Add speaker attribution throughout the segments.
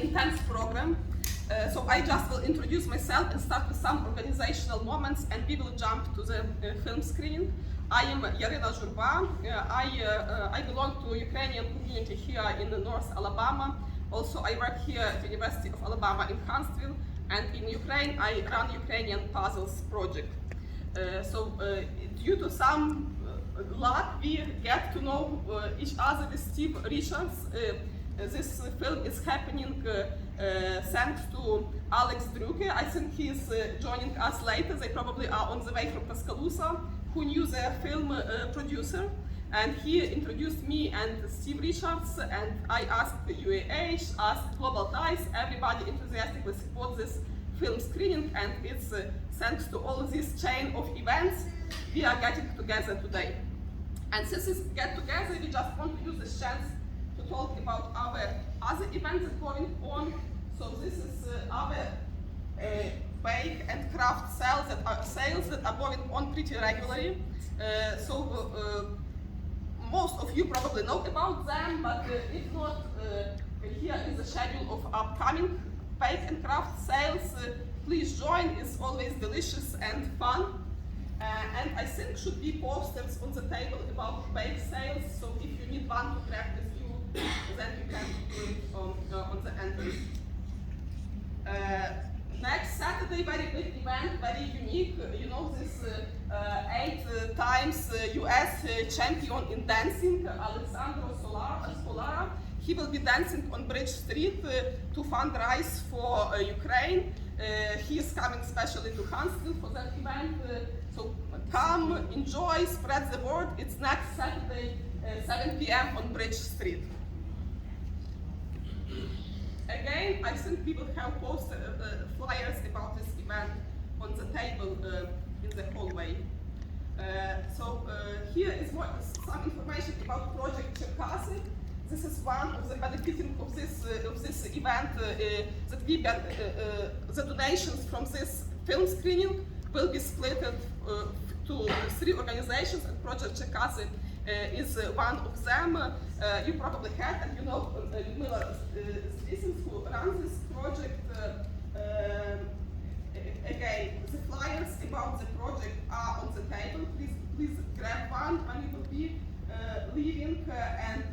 Speaker 1: very intense program. So I just will introduce myself and start with some organizational moments, and we will jump to the film screen. I am Yarina Zhurba. I belong to Ukrainian community here in North Alabama. Also, I work here at the University of Alabama in Huntsville, and in Ukraine, I run Ukrainian Puzzles project. Due to some luck, we get to know each other with Steve Richards. This film is happening thanks to Alex Druke. I think he is joining us later. They probably are on the way from Tuscaloosa, who knew the film producer. And he introduced me and Steve Richards, and I asked the UAH, asked Global Ties, everybody enthusiastically supports this film screening, and it's thanks to all this chain of events we are getting together today. And since we get together, we just want to use this chance to talk about our other events that are going on. So this is our bake and craft sales that are going on pretty regularly. Most of you probably know about them, but if not, here is a schedule of upcoming bake and craft sales. Please join, it's always delicious and fun. And I think should be posters on the table about bake sales, so if you need one to grab with you, then you can do it on the entrance. Next Saturday, very big event, very unique. You know this 8 times US champion in dancing, Alessandro Spolara. He will be dancing on Bridge Street to fundraise for Ukraine. He is coming specially to Huntsville for that event. So come, enjoy, spread the word. It's next Saturday, 7 p.m. on Bridge Street. Again, I think people have posted flyers about this event on the table in the hallway. Here is some information about Project Cherkasy. This is one of the benefiting of this event that we get, the donations from this film screening will be split to 3 organizations, and Project Cherkasy is one of them. You probably had, and you know Ludmila Zlisins, who runs this project. Again, the flyers about the project are on the table. Please grab one when you will be leaving. And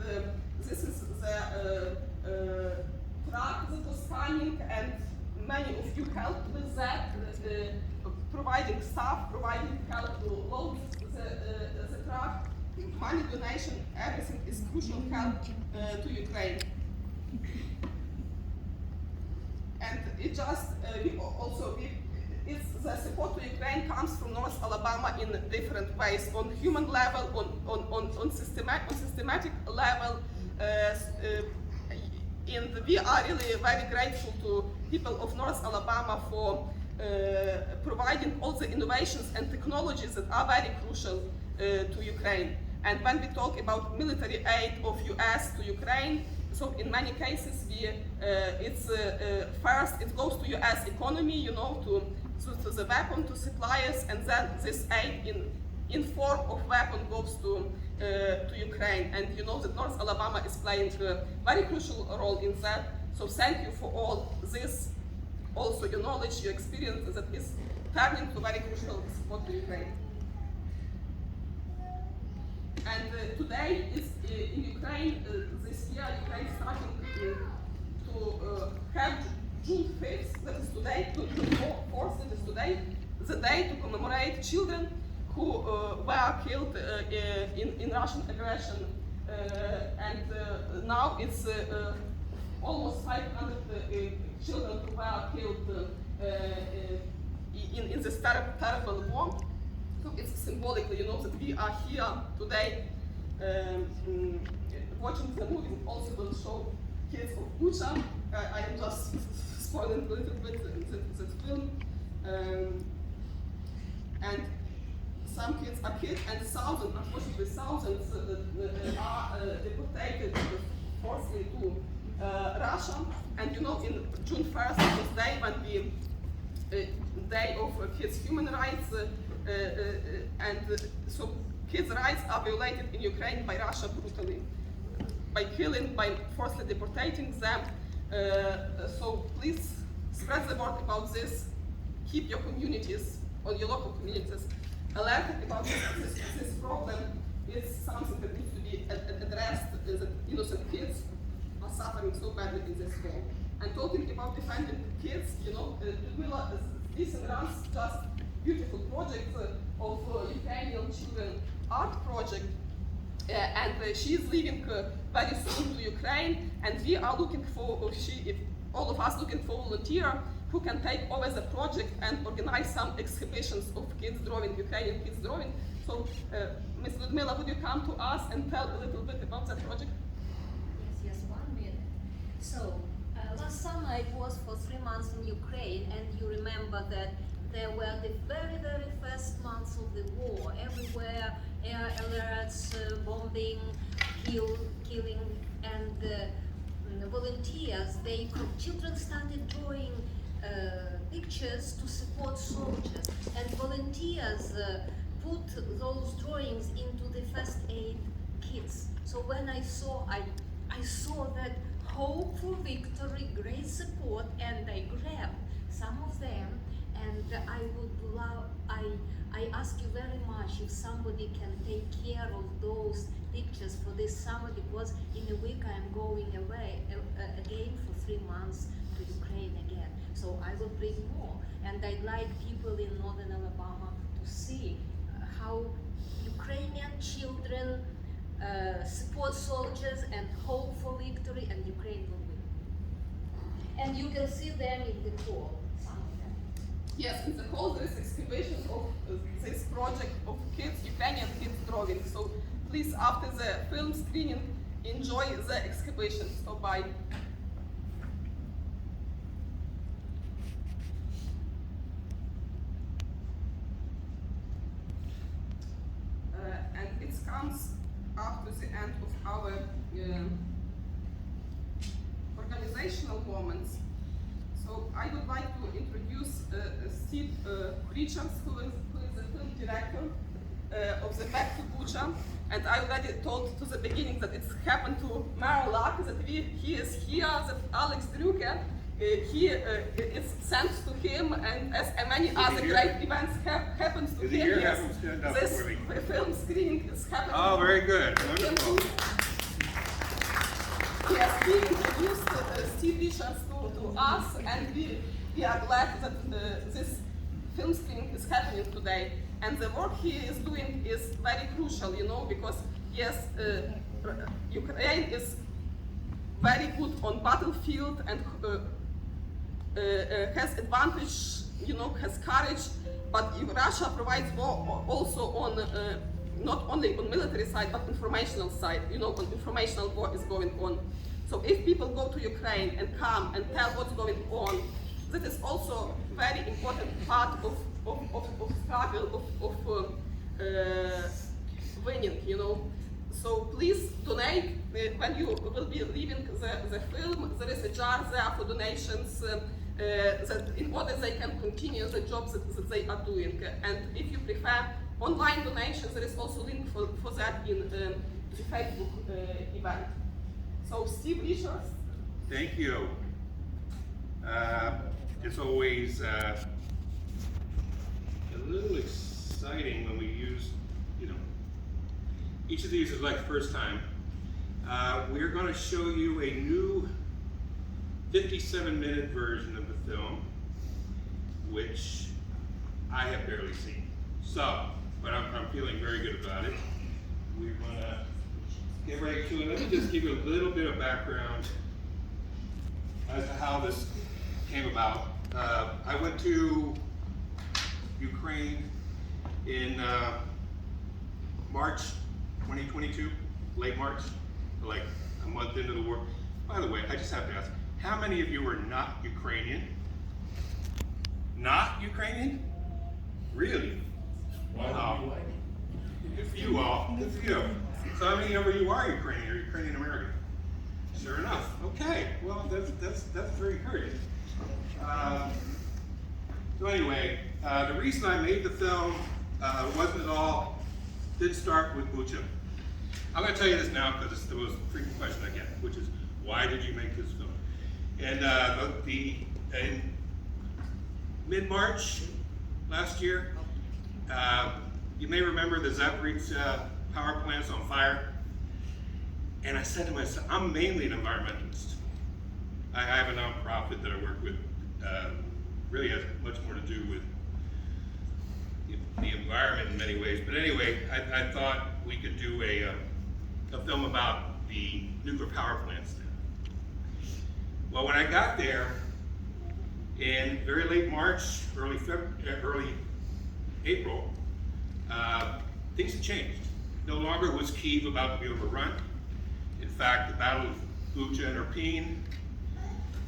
Speaker 1: this is the truck that was coming, and many of you helped with that, providing staff, providing help to load the truck. Money donation, everything is crucial help to Ukraine. And it just, it's the support to Ukraine comes from North Alabama in different ways, on human level, on systematic level, and we are really very grateful to people of North Alabama for providing all the innovations and technologies that are very crucial to Ukraine. And when we talk about military aid of US to Ukraine, so in many cases first it goes to US economy, you know, to the weapon, to suppliers, and then this aid in form of weapon goes to Ukraine. And you know that North Alabama is playing a very crucial role in that. So thank you for all this, also your knowledge, your experience that is turning to very crucial support to Ukraine. And today is in Ukraine, this year, Ukraine starting to have June 5th, that is today, June 4th, that is today, the day to commemorate children who were killed in Russian aggression. Now it's almost 500 children who were killed in this terrible war. So it's symbolically, you know, that we are here today watching the movie. It also will show kids of Bucha. I am just spoiling a little bit the film. And some kids are killed, and thousands, unfortunately thousands, are deported forcibly to Russia. And you know, in June 1st, this day when we Day of Kids' Human Rights, so kids' rights are violated in Ukraine by Russia brutally, by killing, by forcibly deporting them. So please spread the word about this. Keep your communities, or your local communities, alerted about this problem. It's something that needs to be addressed. That innocent kids are suffering so badly in this war. And talking about defending kids, Ludmila runs just beautiful project of Ukrainian children art project, and she is leaving very soon to Ukraine, and we are looking for, all of us looking for volunteer who can take over the project and organize some exhibitions of kids drawing, Ukrainian kids drawing. So, Ms. Ludmila, would you come to us and tell a little bit about that project?
Speaker 2: Yes, 1 minute. So, last summer I was for 3 months in Ukraine, and you remember that there were the very, very first months of the war. Everywhere, air alerts, bombing, killing, and volunteers, children started drawing pictures to support soldiers, and volunteers put those drawings into the first aid kits. So when I saw that hope for victory, great support, and I grabbed some of them, and I ask you very much if somebody can take care of those pictures for this summer, because in a week I'm going away again for 3 months to Ukraine again. So I will bring more, and I'd like people in northern Alabama to see how Ukrainian children support soldiers and hope for victory, and Ukraine will win. And you can see them in the hall, some of them.
Speaker 1: Yes, in the hall there is excavation of this project of kids, Ukrainian kids drawing. So please, after the film screening, enjoy the excavation. So bye. And it comes after the end of our organizational moments. So I would like to introduce Steve Richards, who is the film director of the Back to Bucha. And I already told to the beginning that it's happened to Mary Luck, that he is here, that Alex Drucker, it's thanks to him, and as many other great events happens to him. Yes, this film screening is happening.
Speaker 3: Oh, very good. Wonderful.
Speaker 1: Yes, we introduced Steve Richards to us, and we are glad that this film screening is happening today. And the work he is doing is very crucial, because yes, Ukraine is very good on battlefield and has advantage, has courage, but Russia provides more also on not only on military side but informational side. On informational war is going on. So if people go to Ukraine and come and tell what's going on, that is also very important part of struggle of winning. So please donate when you will be leaving the film. There is a jar there for donations. That in order they can continue the jobs that they are doing. And if you prefer online donations, there is also a link for that in the Facebook event. So Steve Richards.
Speaker 3: Thank you. It's always a little exciting when we use, each of these is like the first time. We're going to show you a new 57-minute version of the film, which I have barely seen. So, but I'm feeling very good about it. We're going to get right to it. Let me just give you a little bit of background as to how this came about. I went to Ukraine in March 2022, late March, like a month into the war. By the way, I just have to ask, how many of you are not Ukrainian? Not Ukrainian? Really? Wow. Good for you all. Good for you. So how many of you are Ukrainian or Ukrainian American? Sure enough. Okay. Well, that's very encouraging. So anyway, the reason I made the film didn't start with Bucha. I'm going to tell you this now because it's the most frequent question I get, which is, why did you make this film? And in mid-March last year, you may remember the Zaporizhzhia power plant's on fire. And I said to myself, I'm mainly an environmentalist. I have a nonprofit that I work with, really has much more to do with the environment in many ways. But anyway, I thought we could do a film about the nuclear power plants there. Well, when I got there in very late March, early April, things had changed. No longer was Kyiv about to be overrun. In fact, the Battle of Bucha and Irpin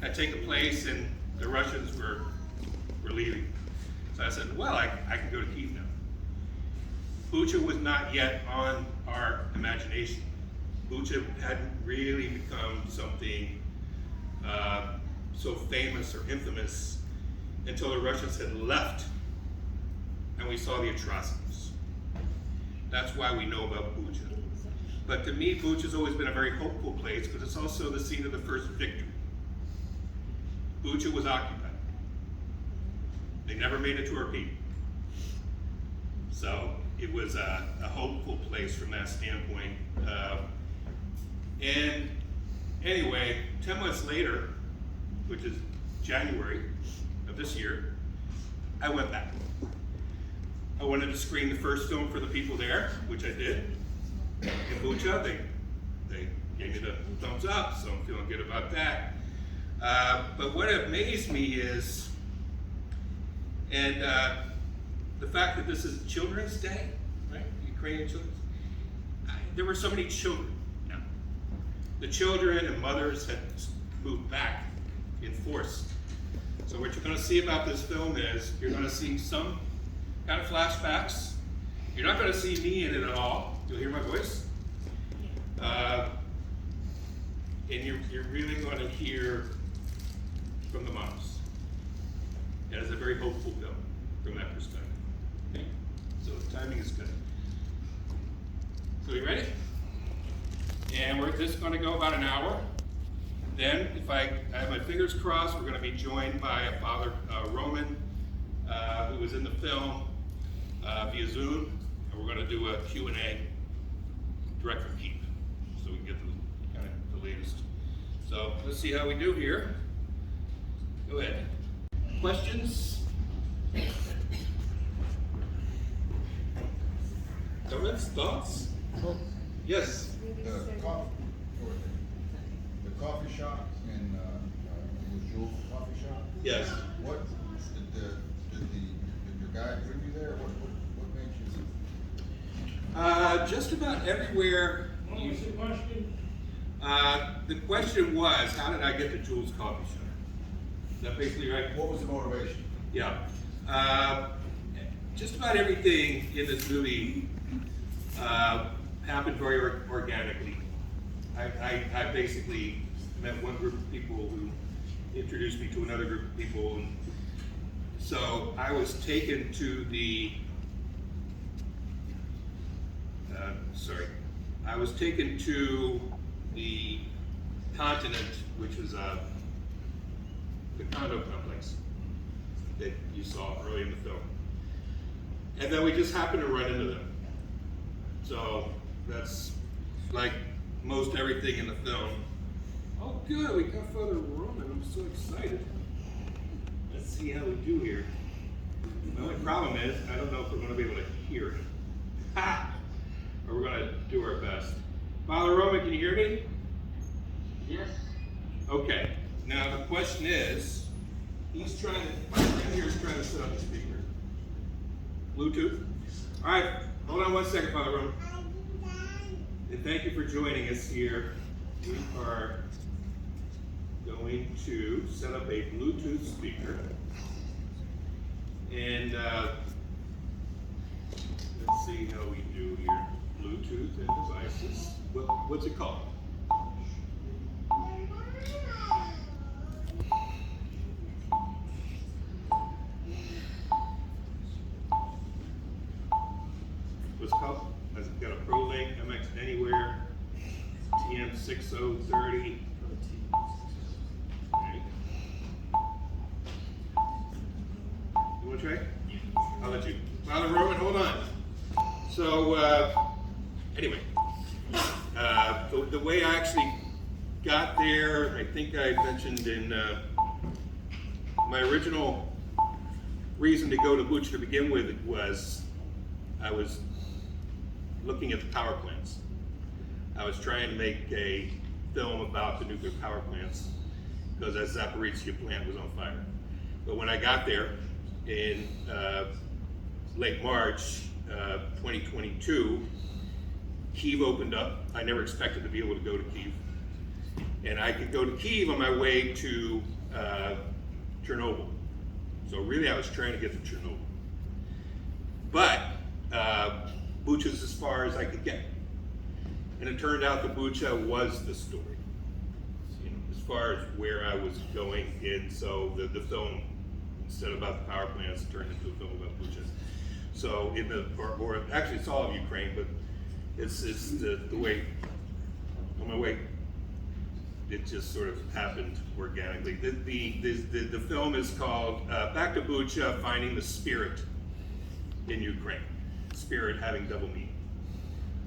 Speaker 3: had taken place, and the Russians were leaving. So I said, well, I can go to Kyiv now. Bucha was not yet on our imagination. Bucha hadn't really become something so famous or infamous until the Russians had left and we saw the atrocities. That's why we know about Bucha. But to me, Bucha's always been a very hopeful place because it's also the scene of the first victory. Bucha was occupied. They never made it to Irpin. So it was a hopeful place from that standpoint. And anyway, 10 months later, which is January of this year, I went back. I wanted to screen the first film for the people there, which I did. In Bucha, they gave me the thumbs up, so I'm feeling good about that. But what amazed me is, and the fact that this is Children's Day, right? Ukrainian Children's Day. There were so many children. Now, the children and mothers had moved back in force. So what you're going to see about this film is you're going to see some kind of flashbacks. You're not going to see me in it at all. You'll hear my voice. And you're really going to hear from the moms. It is a very hopeful film from that perspective. Okay? So the timing is good. So you ready? And we're just going to go about an hour. Then, if I have my fingers crossed, we're going to be joined by a Father Roman, who was in the film via Zoom, and we're going to do a Q&A direct from Kyiv, so we can get the kind of the latest. So let's see how we do here. Go ahead. Questions? Comments? Thoughts? Yes.
Speaker 4: The coffee shop in the Jules coffee shop.
Speaker 3: Yes.
Speaker 4: What did your guide bring you there? What made you?
Speaker 3: Just about everywhere.
Speaker 5: What was the question?
Speaker 3: The question was, how did I get to Jules Coffee Shop? Is that basically right?
Speaker 4: What was the motivation?
Speaker 3: Yeah. Just about everything in this movie happened very organically. I basically met one group of people who introduced me to another group of people. And so I was taken to the, I was taken to the continent, which was the condo complex that you saw early in the film. And then we just happened to run into them. So that's like most everything in the film. Oh good, we got Father Roman, I'm so excited. Let's see how we do here. The only problem is, I don't know if we're gonna be able to hear it. Ha! Or we're gonna do our best. Father Roman, can you hear me?
Speaker 5: Yes.
Speaker 3: Okay, now the question is, my friend here is trying to set up the speaker. Bluetooth? All right, hold on one second, Father Roman. And thank you for joining us here. We are going to set up a Bluetooth speaker. And let's see how we do here. Bluetooth and devices. What's it called? What's it called? Has it got a ProLink, MX Anywhere, TM6030? Okay. want to try? I'll let you. Father Roman, hold on. So, anyway, the way I actually got there, I think I mentioned in my original reason to go to Bucha to begin with was I was looking at the power plants. I was trying to make a film about the nuclear power plants because that Zaporizhzhia plant was on fire. But when I got there in late March 2022, Kyiv opened up. I never expected to be able to go to Kyiv. And I could go to Kyiv on my way to Chernobyl. So really I was trying to get to Chernobyl. But Bucha's as far as I could get. And it turned out that Bucha was the story, you know, as far as where I was going. And so the film, instead of about the power plants, turned into a film about Bucha. So in the, or actually it's all of Ukraine, but it's the way, on my way, it just sort of happened organically. The film is called Back to Bucha, Finding the Spirit in Ukraine. Spirit having double meaning.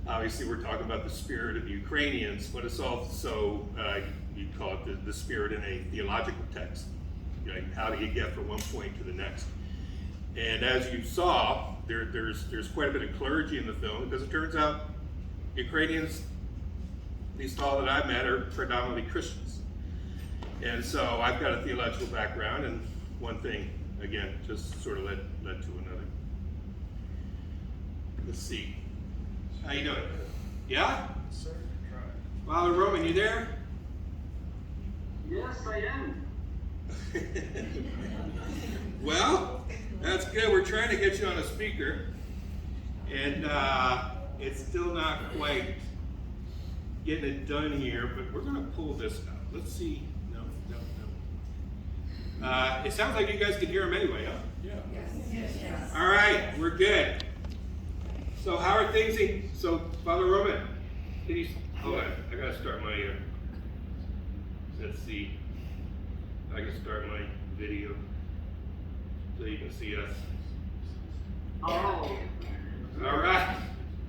Speaker 3: Obviously we're talking about the spirit of the Ukrainians, but it's also, you call it the spirit in a theological text. You know, how do you get from one point to the next? And as you saw, there's quite a bit of clergy in the film, because it turns out Ukrainians, at least all that I've met, are predominantly Christians. And so I've got a theological background, and one thing, again, just sort of led to another. Let's see. How you doing? Yeah?
Speaker 4: Sir, try.
Speaker 3: Father Roman, you there?
Speaker 5: Yes, I am.
Speaker 3: Well, that's good. We're trying to get you on a speaker, and it's still not quite getting it done here, but we're going to pull this out. Let's see. No. It sounds like you guys can hear him anyway, huh?
Speaker 5: Yeah.
Speaker 3: All right, we're good. So how are things so Father Roman, can you, hold on, I gotta start my, let's see, I can start my video so you can see us.
Speaker 5: Oh,
Speaker 3: All right,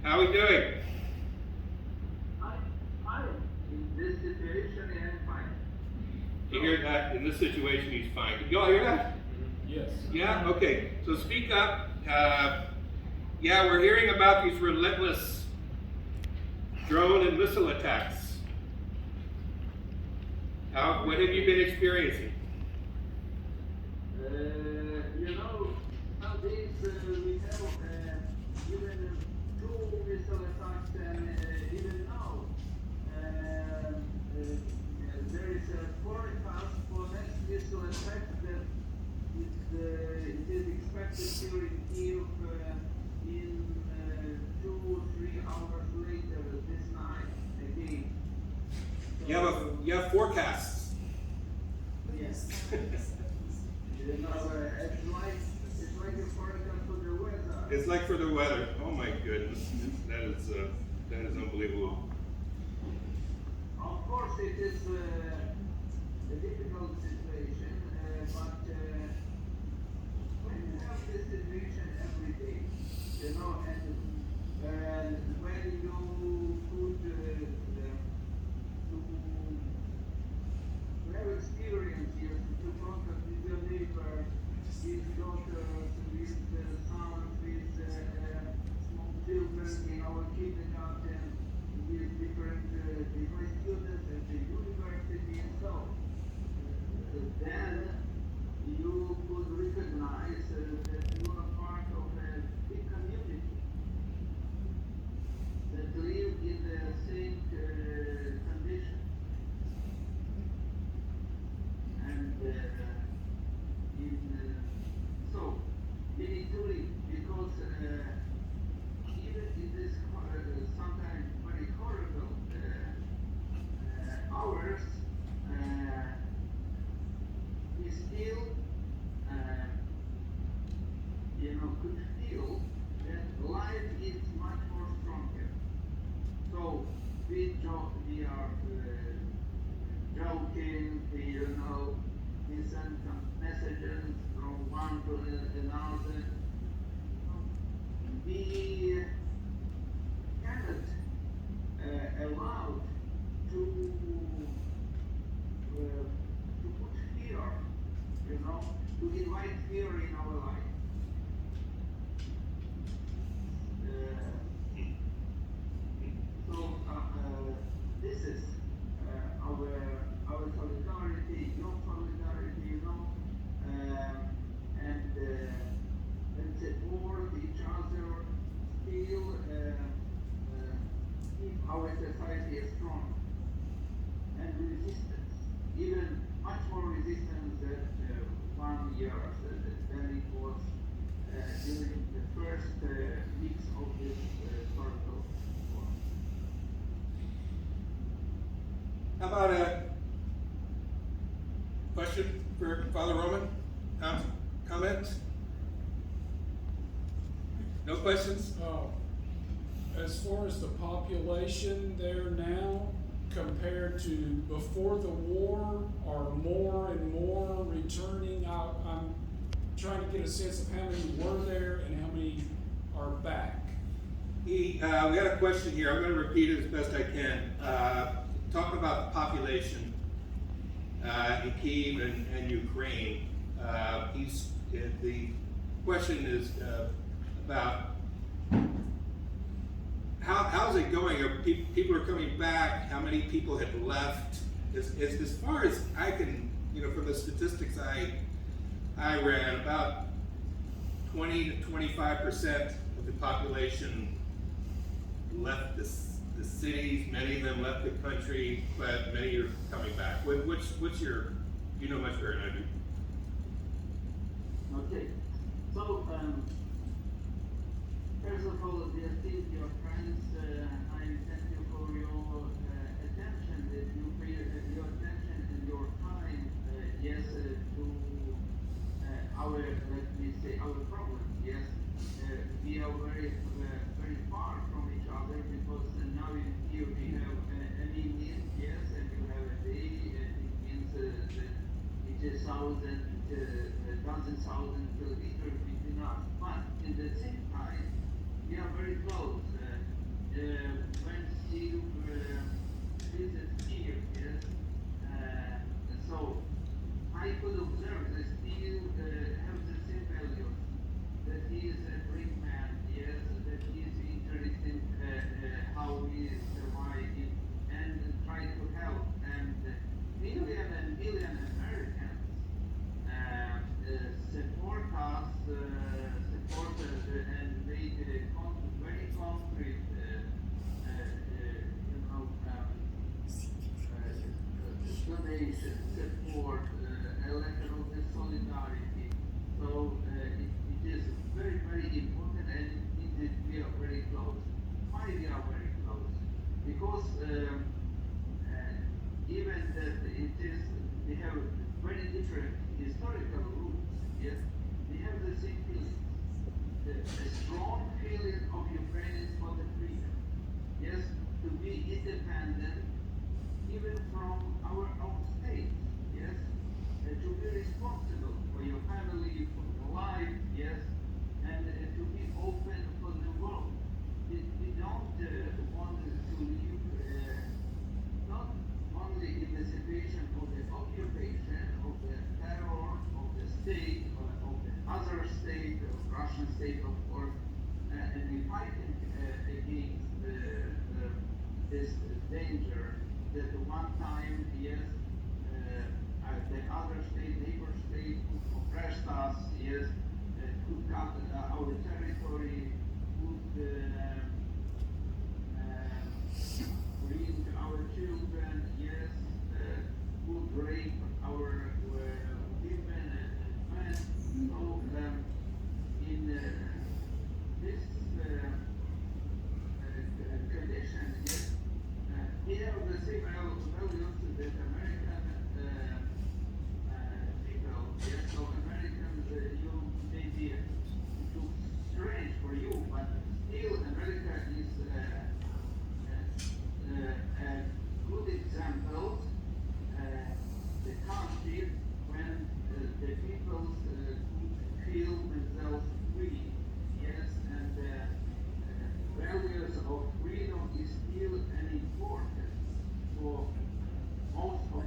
Speaker 3: how we doing?
Speaker 5: I'm in this situation and I'm fine.
Speaker 3: You hear that? In this situation, he's fine. Can you all hear that?
Speaker 5: Yes.
Speaker 3: Yeah, okay, so speak up. Yeah, we're hearing about these relentless drone and missile attacks. What have you been experiencing?
Speaker 5: You know, nowadays we have even 2 missile attacks, and even now there is a forecast for next missile attack that it is expected here in Kyiv in 2-3 hours later this night again. So,
Speaker 3: You have forecasts.
Speaker 5: yes. You know, it's like a forecast for the weather.
Speaker 3: It's like for the weather. Oh my goodness, that is unbelievable.
Speaker 5: Of course, it is a difficult situation, but when you have this situation every day, you know, and when you put to have experience here, to contact with your neighbor, with daughters, with sons, with small children in our kindergarten, with different students at the university, and so then you could recognize that you are part of a big community that live in the same condition. And so we need to live, because even in this sometimes very horrible hours, we still could feel that life is much more stronger. So we are joking, we send some messages from one to another,
Speaker 3: How about a question for Father Roman? Comments? No questions?
Speaker 6: As far as the population there now, compared to before the war, are more and more returning out? I'm trying to get a sense of how many were there and how many are back.
Speaker 3: We got a question here. I'm going to repeat it as best I can. Talking about the population in Kyiv and Ukraine. The question is about how's it going? Are people are coming back? How many people have left? As far as I can, from the statistics I ran, about 20 to 25% of the population left the cities. Many of them left the country, but many are coming back. What's your? You know much better than I do.
Speaker 5: Okay, so first of all, dear Steve, your friends, I thank you for your attention, that you pay your attention and your time, yes, to our, let me say, our problem. Yes, we are very far from each other because now in here we have a minute, yes, and you have a day, and it means that it is thousand. Dozen thousand kilometers between us, but in the same time, we are very close. When Steve visits here, yes, so I could observe that Steve has the same values, that he is a great man, yes, that he is interested how we survive and try to help. And million and million Americans support us, and made very concrete, donation, support, a letter of the solidarity. So it is very, very important, and indeed we are very close. Why we are very close? Because even that it is, we have very different historical roots, yes, we have the same feelings. A strong feeling of Ukrainians for the freedom, yes, to be independent even from our own states, yes, to be responsible for your family, for your life, yes, and to be open for the world. We don't want to live not only in the situation of the occupation, of the terror, of the state, of the other state, of Russian state, of course, and we fighting against this danger that one time, yes, the other state, neighbor state, who oppressed us, yes, who cut our territory, would bring our children, yes, would rape our women and men. So in this condition, yes, we have the same values that American people, yes, so Americans, you may be, it looks strange for you, but still America is a good example, the country when the people feel themselves free, yes, and values of freedom is still an important for most of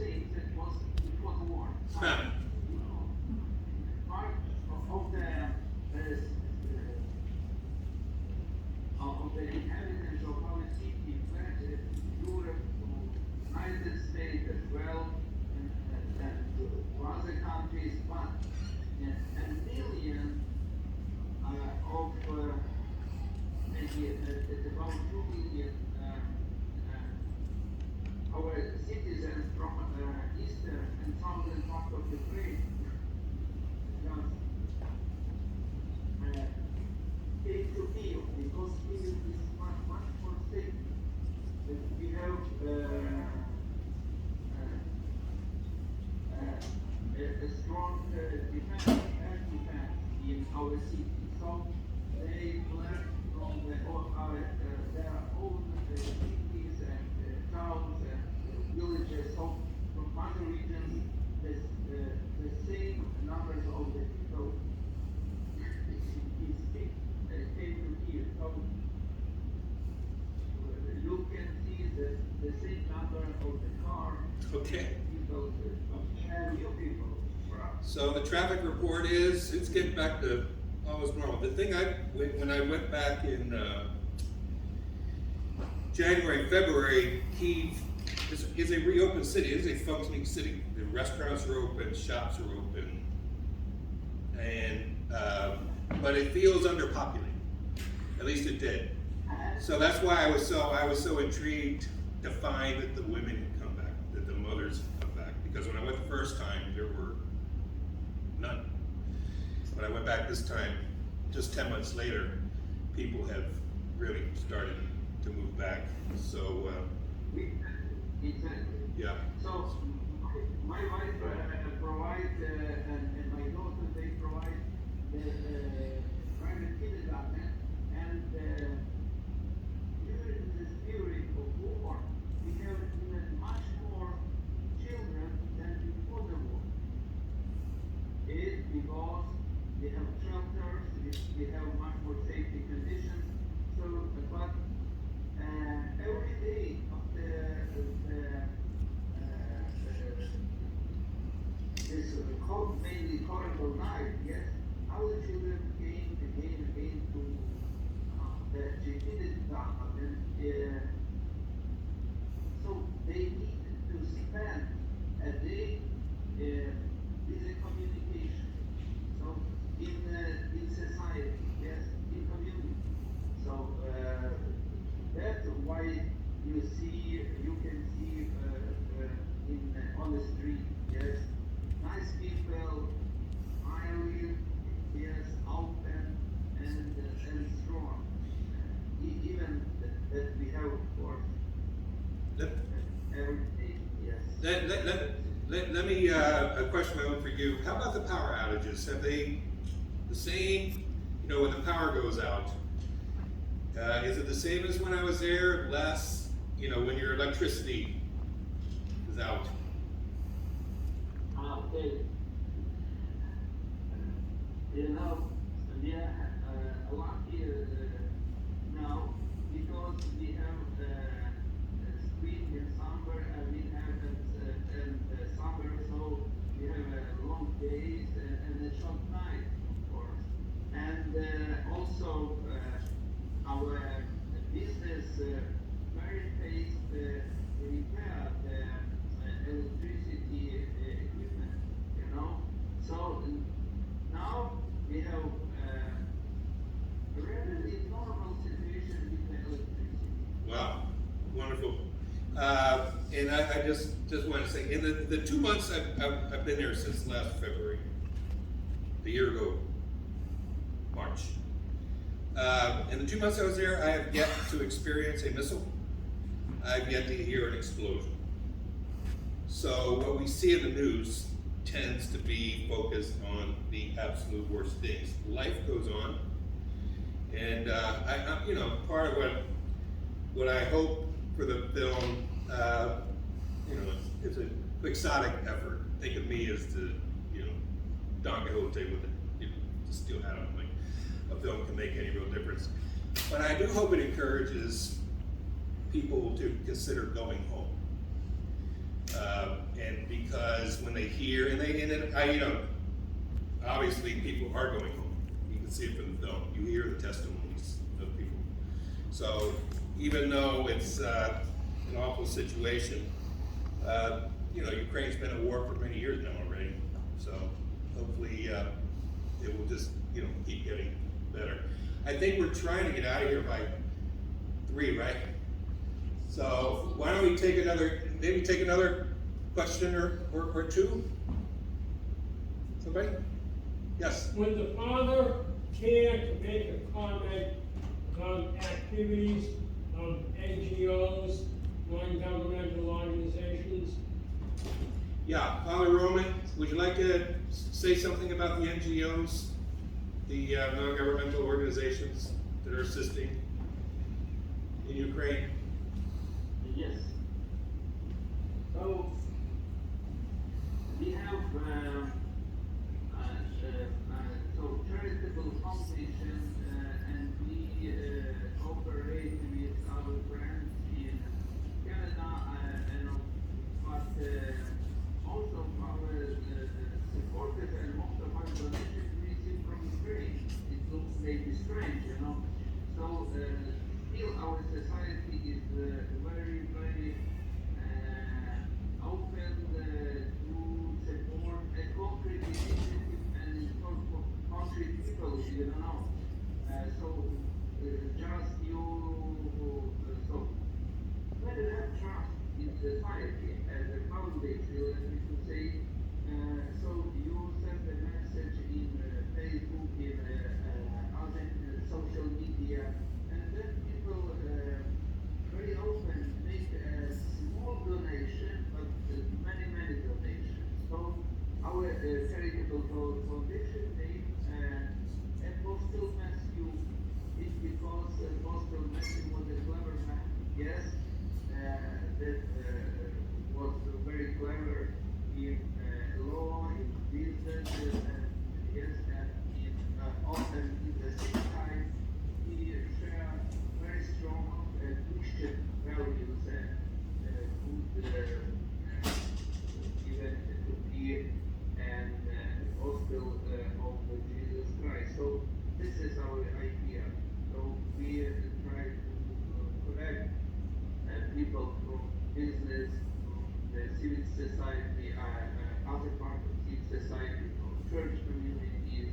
Speaker 5: saying that it was a war.
Speaker 3: Huh.
Speaker 5: Part of the inhabitants of our city fled to Europe, to United States as well, and to other countries, but a million of maybe about 2 million our citizens from eastern and southern part of Ukraine just came to Kyiv because Kyiv is much more safe. We have a strong defense, air defense in our city. So they left from their own cities and towns and villages. So from other regions, the same numbers of the people came to here. So you can see the same number of the car.
Speaker 3: Okay.
Speaker 5: People, and new people.
Speaker 3: So the traffic report is, it's getting back to almost normal. The thing when I went back in January, February, Kyiv is a reopened city. It is a functioning city. The restaurants are open, shops are open, and but it feels underpopulated. At least it did. So that's why I was so intrigued to find that the women had come back, that the mothers had come back. Because when I went the first time, there were none. When I went back this time, just 10 months later, people have really started to move back. So,
Speaker 5: Exactly.
Speaker 3: yeah.
Speaker 5: So my wife provides and my daughter, they provide the private kindergarten, and during this period of war, we have even much more children than before the war. It is because we have shelters, we have much more safety conditions. So, but every day of this mainly horrible night, yes, our children came again to the kindergarten, and so they needed to spend a day with the communication. So in society, yes, in community. So that's why you can see on the street, yes, nice people, smiling, yes, open and strong. Even that we have, of course, every day, yes.
Speaker 3: Let me a question my own for you. How about the power outages? Have they the same? You know, when the power goes out, is it the same as when I was there? Less, you know, when your electricity is out.
Speaker 5: Okay. You know, we are lucky now because we have spring and summer, and we have summer, so we have long days and a short night, of course. And also our business very fast repair the electricity equipment, you know. So now we have a relatively normal situation with the electricity.
Speaker 3: Wow, wonderful. And I just want to say, in the 2 months I've been there since last February, a year ago, March. In the 2 months I was there, I have yet to experience a missile. I've yet to hear an explosion. So what we see in the news tends to be focused on the absolute worst things. Life goes on, and you know, part of what I hope for the film, you know, it's a quixotic effort. Think of me as the, you know, Don Quixote with the steel hat on. Like, a film can make any real difference. But I do hope it encourages people to consider going home. And because when they hear, obviously people are going home. You can see it from the film. You hear the testimonies of people. So even though it's an awful situation, Ukraine's been at war for many years now already. So hopefully it will just, keep getting better. I think we're trying to get out of here by 3, right? So why don't we take another question or two? Somebody? Yes.
Speaker 7: Would the father care to make a comment on activities of NGOs, non-governmental organizations?
Speaker 3: Yeah, Father Roman, would you like to say something about the NGOs, the non-governmental organizations that are assisting in Ukraine?
Speaker 5: Yes. So we have so charitable foundation, and we cooperate with our friends in Canada, but also our supporters and most of our donations we receive from Ukraine. It looks maybe strange, So still our society is very, very open to support a concrete initiative and for concrete people, So just so when you have trust in society as a foundation, let me to say, so you send a message in Facebook, in other social media, and then people very often make a small donation, but many, many donations. So our charitable foundation name, Apostle Matthew, is because Apostle Matthew was a clever man, yes, that was very clever in law, in business, and yes, and in often in the same time he shared very strong Christian values and good even to be an gospel of Jesus Christ. So this is our idea. So we try to connect people from business, from the civil society, other part of civil society, from church communities,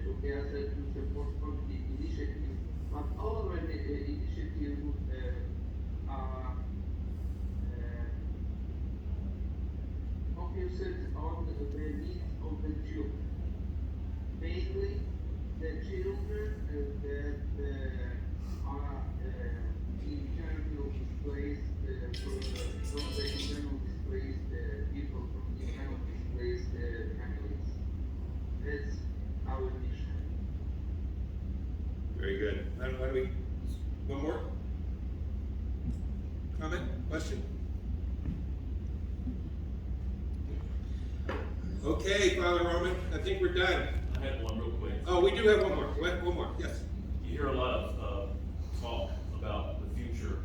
Speaker 5: together to support concrete initiatives. But all of the initiatives are focused on the needs of the children, mainly the children that are internally displaced, from the internally displaced people, from the internally displaced families. That's our mission.
Speaker 3: Very good. Why do we, one more? Comment, question? Okay, Father Roman, I think we're done.
Speaker 8: I had one real quick.
Speaker 3: Oh, we do have one more. One more, yes.
Speaker 8: You hear a lot of talk about the future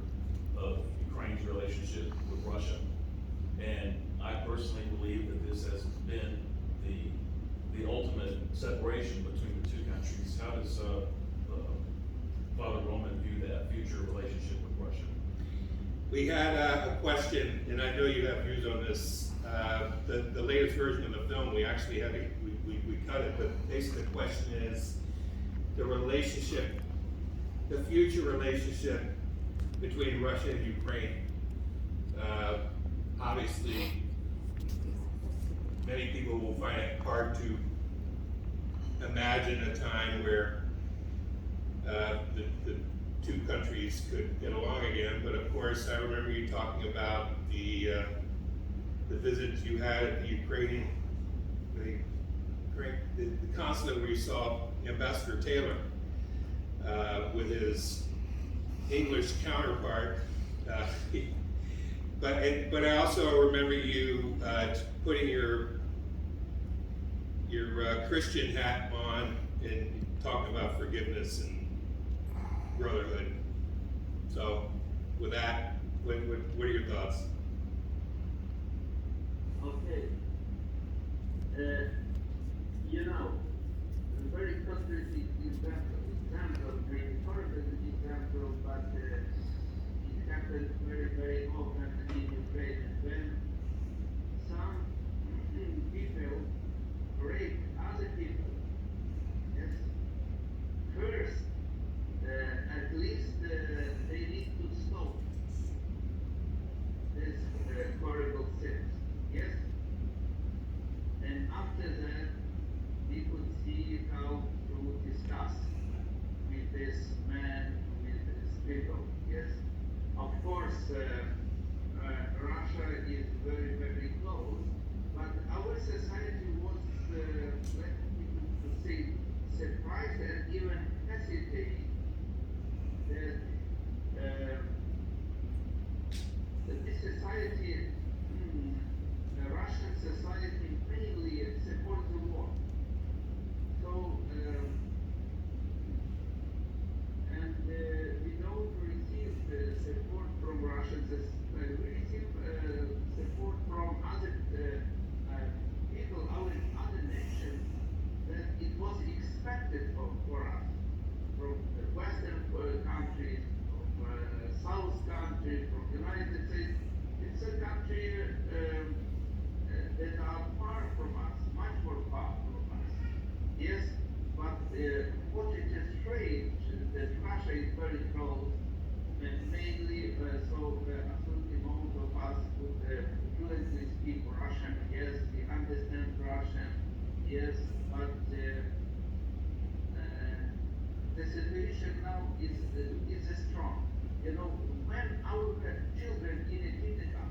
Speaker 8: of Ukraine's relationship with Russia. And I personally believe that this has been the ultimate separation between the two countries. How does Father Roman view that future relationship with Russia?
Speaker 3: We had a question, and I know you have views on this. The latest version of the film, we actually had we cut it, but basically the question is the relationship, the future relationship between Russia and Ukraine. Obviously, many people will find it hard to imagine a time where the two countries could get along again. But of course, I remember you talking about the visits you had at the Ukrainian, the consulate where you saw Ambassador Taylor with his English counterpart. But I also remember you putting your Christian hat on and talking about forgiveness and brotherhood. So, with that, what are your thoughts?
Speaker 5: Okay. You know, a very concrete example, very horrible example, but it happens very, very often in Ukraine. When some people rape other people, yes, first, at least they need to stop this horrible sins, yes? And after that, we could see how to discuss with this man, with these people, yes? Of course, Russia is very, very close, but our society was, let me to say, surprised and even hesitate that this society, Russian society mainly supports the war. So, and we don't receive support from Russians. We receive support from other people, other nations, that it was expected for us, from the Western countries, from South countries, from United States. It's a country that are far from us, much more far from us. Yes, but what it is strange that Russia is very close, and mainly absolutely most of us would fluently speak Russian. Yes, we understand Russian. Yes, but the situation now is strong. You know, when our children in a kindergarten,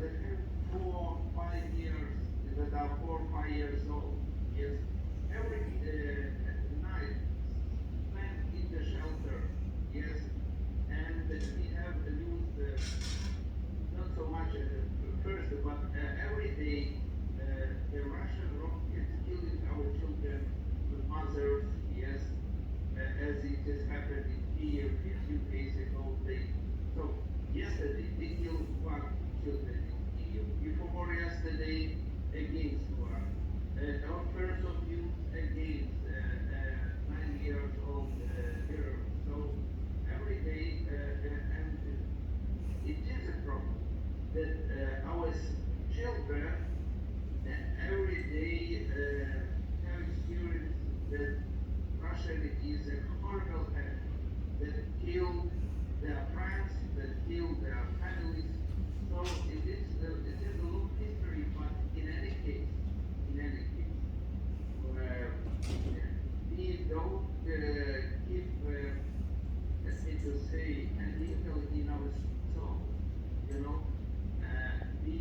Speaker 5: that have 4, 5 years, that are 4, 5 years old, yes, every night spent in the shelter, yes, and we have used not so much first, but every day the Russian rockets killing our children, the mothers, yes, as it has happened in Kiev a few days ago. So yesterday they killed 1 children in Kiev. Before yesterday against 1. On 1st of June against 9 years old girl. So every day, and it is a problem that our children every day have experienced that Russia is a horrible enemy that killed their friends, that killed their families. So it is a long history, but in any case, we don't keep, let me to say, an evil in our soul, you know. We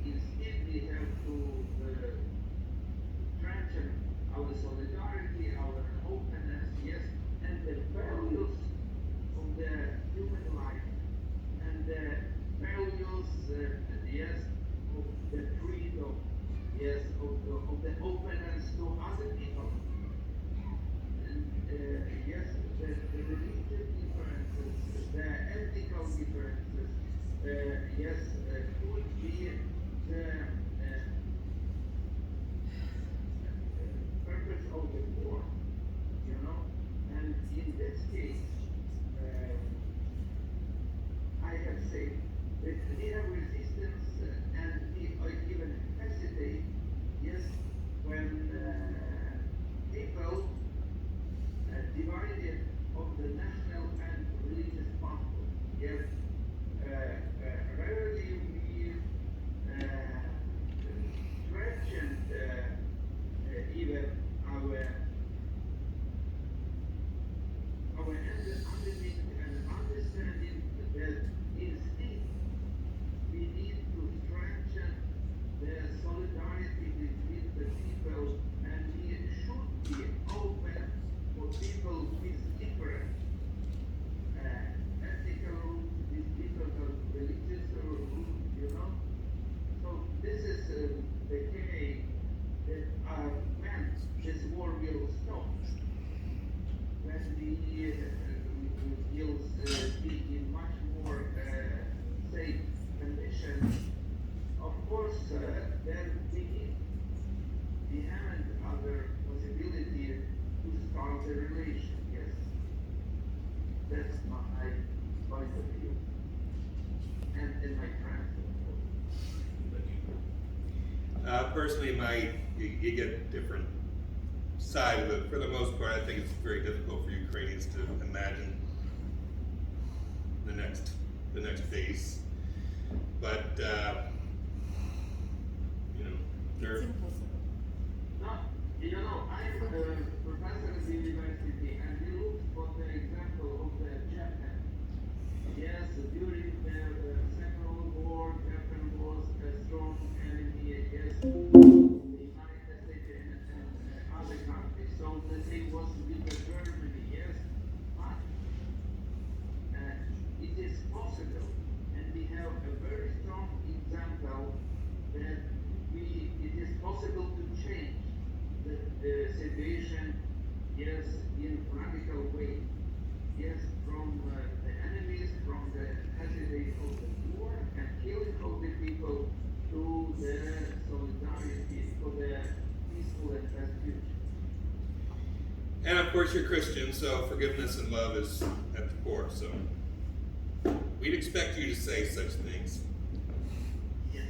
Speaker 5: instead we have to strengthen our solidarity, our openness, yes, and the values of the human life, and the values, yes, of the freedom, yes, of the openness to other people. And yes, the religious differences, the ethical differences, yes, could be the purpose of the war, you know. And in this case, I have said that we have resistance and we even hesitate, yes, when people divided of the national and religious passport. Yes, rarely we strengthened even our understanding and understanding that instead we need to strengthen the solidarity between the people, and we should be open for people with different ethical roots, with different religious roots, you know. So this is the key that when this war will stop, when we will be in much more safe conditions. Of
Speaker 3: Personally, you get a different side of it. For the most part, I think it's very difficult for Ukrainians to imagine the next phase. But they're
Speaker 5: No, I'm a professor at the university, and we look for the example of the Japan. Yes, during the Second World War, Japan was a strong enemy against the United States and other countries. So the same was with the Germany, yes, but it is possible, and we have a very strong example that it is possible to change the situation, yes, in radical way. Yes, from the enemies, from the hesitation of the war and killing of the people to the solidarity for the peaceful and best future.
Speaker 3: and of course you're Christian, so forgiveness and love is at the core. So we'd expect you to say such things.
Speaker 5: Yes.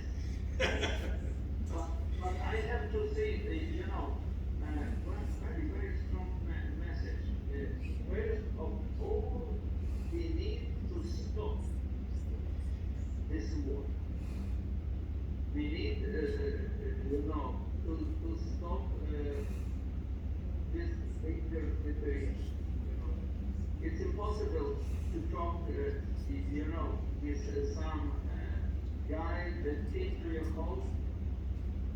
Speaker 5: But I have to say, one very, very strong message. First of all, we need to stop this war. We need, to stop this danger situation. It's impossible to talk, with some guy that came to your house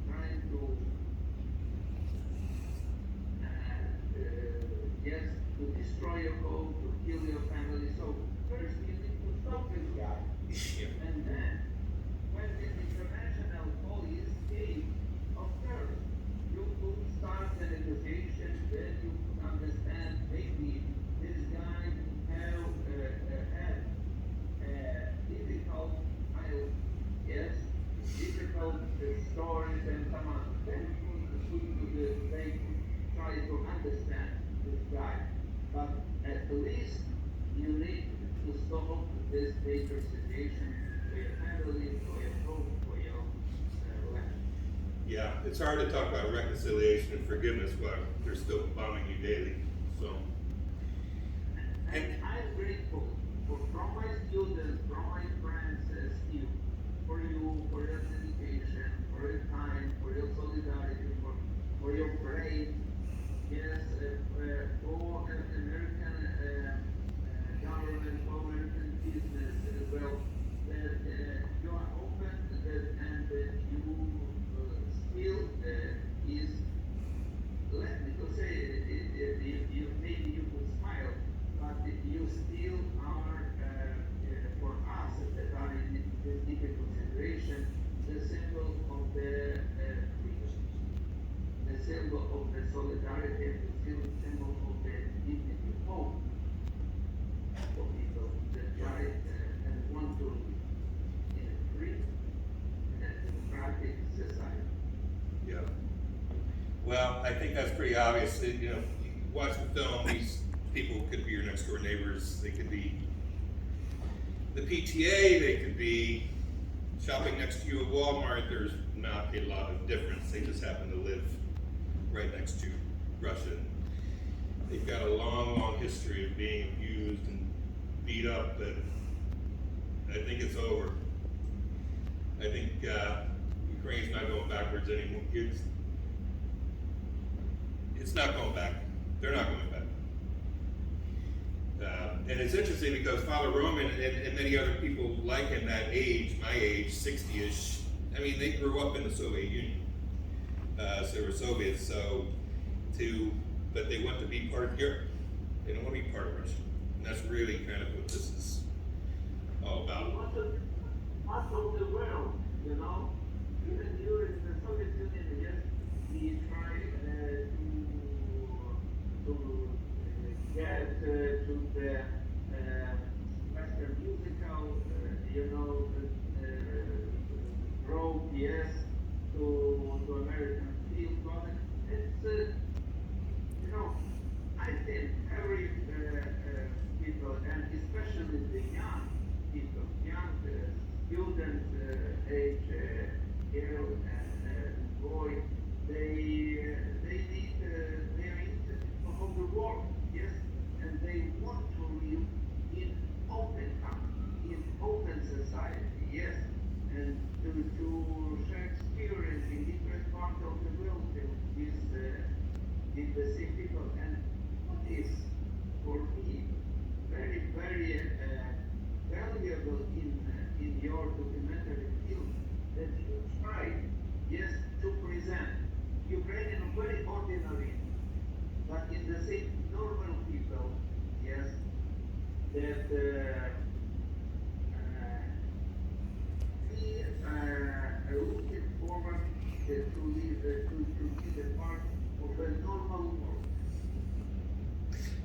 Speaker 5: trying to, to destroy your home, to kill your family. So first you need to stop this guy. And then, when the international police came, of course, you could start the negotiation, then you could understand maybe this guy have had difficult, difficult stories and some on. Then they could try to understand this guy. But at least you need to stop this dangerous situation for your family, for your home, for your land.
Speaker 3: Yeah, it's hard to talk about reconciliation and forgiveness while they're still bombing you daily. So,
Speaker 5: And I'm grateful from my students, from my friends, Steve, for you, for your dedication, for your time, for your solidarity, for your brain. Yes, for American government, for American business as well, that you are open and that you still is, let me to say, maybe you could smile, but you still are, for us that are in this difficult situation, the symbol of the freedom, the symbol of the solidarity, and the symbol of the dignity of hope for people that try and want to live in a free and democratic society.
Speaker 3: yeah. Well, I think that's pretty obvious. You watch the film, these people could be your next door neighbors. They could be the PTA, they could be shopping next to you at Walmart. There's not a lot of difference. They just happen to live right next to Russia. They've got a long, long history of being abused and beat up, but I think it's over. I think Ukraine's not going backwards anymore. It's not going back. They're not going back. And it's interesting because Father Roman and many other people like him that age, my age, 60-ish, I mean, they grew up in the Soviet Union. So they were Soviets, but they want to be part of Europe. They don't want to be part of Russia. And that's really kind of what this is all about.
Speaker 5: Part of the world, even during the Soviet Union, yes, we tried to get to the Western musical, road, yes, to American film product. It's, I think every people, and especially the young people, young students, age, girls and we are looking forward to be the part of a normal world.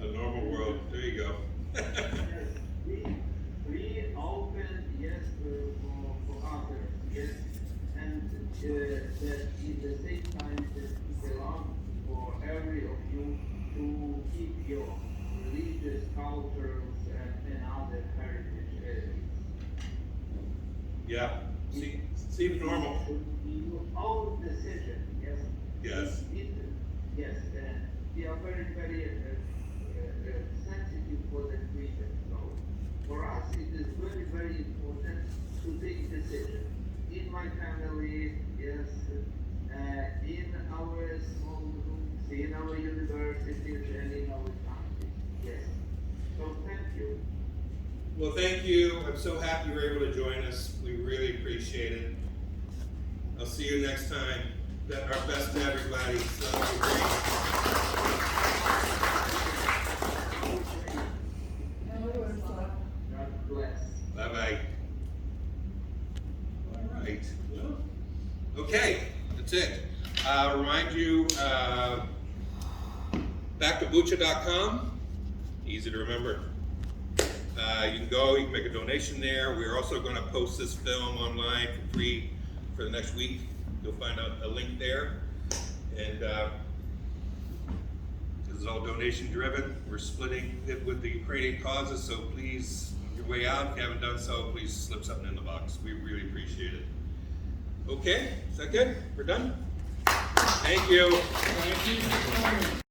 Speaker 3: A normal world, there you go.
Speaker 5: Yes, we open, yes, for others, yes, and that in the same time that it allows for every of you to keep your religious cultures and other heritage areas.
Speaker 3: Yeah, seems normal.
Speaker 5: In your own decision, yes.
Speaker 3: Yes.
Speaker 5: Yes, we are very, very sensitive for the freedom. So for us, it is very, very important to take decisions. In my family, yes, in our small groups, in our universities, and in our country. Yes. So thank you.
Speaker 3: Well, thank you. I'm so happy you were able to join us. We really appreciate it. I'll see you next time. Our best to everybody. So
Speaker 5: God bless.
Speaker 3: bye-bye. All right. Well, okay, that's it. Remind you, back to bucha.com. Easy to remember. You can go, you can make a donation there. We're also going to post this film online for free for the next week. You'll find a link there. And this is all donation driven. We're splitting it with the Ukrainian causes, so please, on your way out, if you haven't done so, please slip something in the box. We really appreciate it. Okay, is that good? We're done? Thank you.
Speaker 6: Thank you for coming.